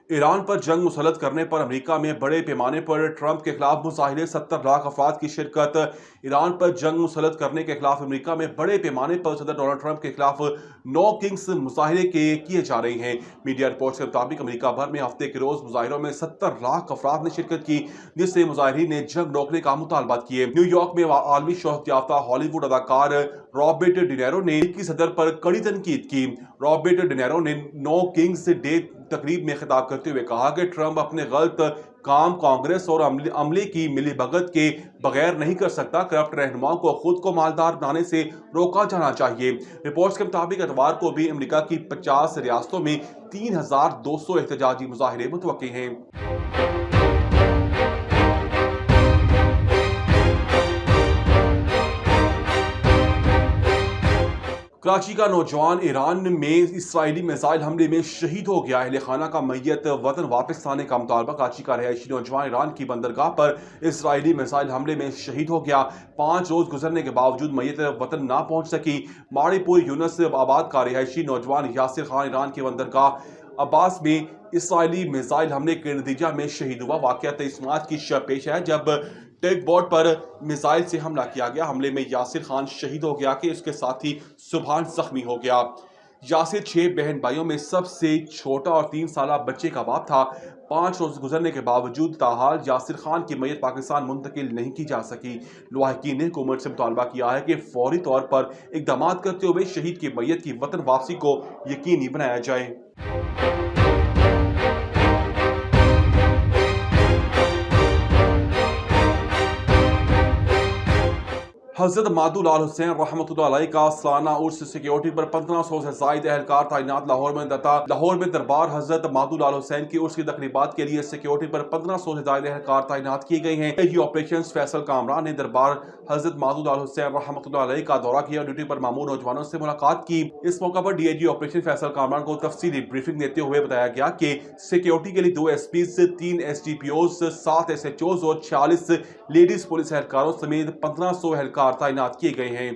Iran पर जंग मुसल्लत करने पर अमेरिका में बड़े पैमाने पर ट्रंप के खिलाफ मुजाहिरे, 70 लाख अफराद की शिरकत। ईरान पर जंग मुसल्लत करने के खिलाफ अमेरिका में बड़े पैमाने पर सदर डोनाल्ड ट्रंप के खिलाफ नो किंग्स मुजाहिरे किए जा रहे हैं। मीडिया रिपोर्ट्स के मुताबिक अमेरिका भर में हफ्ते के रोज मुजाहिरों में 70 लाख अफराद ने शिरकत की, जिससे मुजाहिरीन ने जंग रोकने का मुतालबा किए। न्यूयॉर्क में आलमी शोहरत याफ्ता हॉलीवुड अदाकार रॉबर्ट डिनेरो ने अमेरिकी सदर पर कड़ी तनकीद की। रॉबर्ट डिनेरो ने नो किंग्स डे तकरीब में खिताब करते हुए कहा कि ट्रंप अपने गलत काम कांग्रेस और अमले की मिलीभगत के बगैर नहीं कर सकता। करप्ट रहनुमाओं को खुद को मालदार बनाने से रोका जाना चाहिए। रिपोर्ट्स के मुताबिक इतवार को भी अमेरिका की 50 रियासतों में 3200 एहतजाजी मुजाहिरे मुतवक्की हैं। कराची का नौजवान ईरान में इसराइली मिसाइल हमले में शहीद हो गया। अहले खाना का मैयत वतन वापस लाने का मुतालबा। कराची का रहायशी नौजवान ईरान की बंदरगाह पर इसराइली मिसाइल हमले में शहीद हो गया। 5 रोज गुजरने के बावजूद मैयत वतन ना पहुंच सकी। माड़ीपुर यूनुस आबाद का रहायशी नौजवान यासिर खान ईरान की बंदरगाह अब्बास में इसराइली मिसाइल हमले के नतीजा में शहीद हुआ। वाकया 23 मार्च की शब पेश है, जब टेक बोर्ड पर मिसाइल से हमला किया गया। हमले में यासिर खान शहीद हो गया कि उसके साथी सुभान जख्मी हो गया। यासिर 6 बहन भाइयों में सबसे छोटा और 3 साल बच्चे का बाप था। 5 रोज गुजरने के बावजूद ताहाल यासिर खान की मैयत पाकिस्तान मुंतकिल नहीं की जा सकी। लवाहकीन ने हुकूमत से मुतालबा किया है कि फौरी तौर पर इकदाम करते हुए शहीद की मैयत की वतन वापसी को यकीनी बनाया जाए। हजरत मादुल आल हुसैन रहमतुल्लाह अलैह का सालाना उर्स सिक्योरिटी पर 1500 से जायद एहलकार तैनात। लाहौर में दरबार हजरत मादुल आल हुसैन की उर्स की तकरीबात के लिए सिक्योरिटी पर 1500 से जायद एहलकार तैनात किए गए हैं। डीआईजी ऑपरेशंस फैसल कामरान ने दरबार हजरत मादुल आल हुसैन रहमतुल्लाह अलैह का दौरा किया, ड्यूटी पर मामूर नौजवानों से मुलाकात की। इस मौका पर डीआईजी ऑपरेशन फैसल कामरान को तफसीली ब्रीफिंग देते हुए बताया गया कि सिक्योरिटी के लिए 2 एसपीज, 3 एसडीपीओज, 7 एसएचओज और 46 लेडीज पुलिस एहलकारों समेत 1500 एहलकार तैनात किए गए हैं।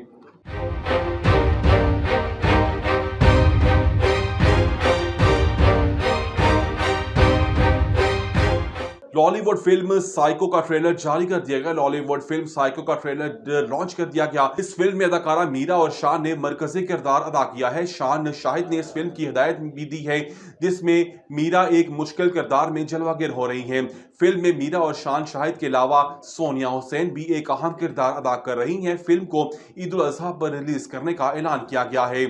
लॉलीवुड फिल्म साइको का ट्रेलर जारी कर दिया गया। लॉलीवुड फिल्म साइको का ट्रेलर लॉन्च कर दिया गया। इस फिल्म में अदाकारा मीरा और शान ने मरकजी किरदार अदा किया है। शान शाहिद ने इस फिल्म की हिदायत भी दी है, जिसमें मीरा एक मुश्किल किरदार में जलवागर हो रही हैं। फिल्म में मीरा और शान शाहिद के अलावा सोनिया हुसैन भी एक अहम किरदार अदा कर रही हैं। फिल्म को ईद उल अजहा पर रिलीज करने का ऐलान किया गया है।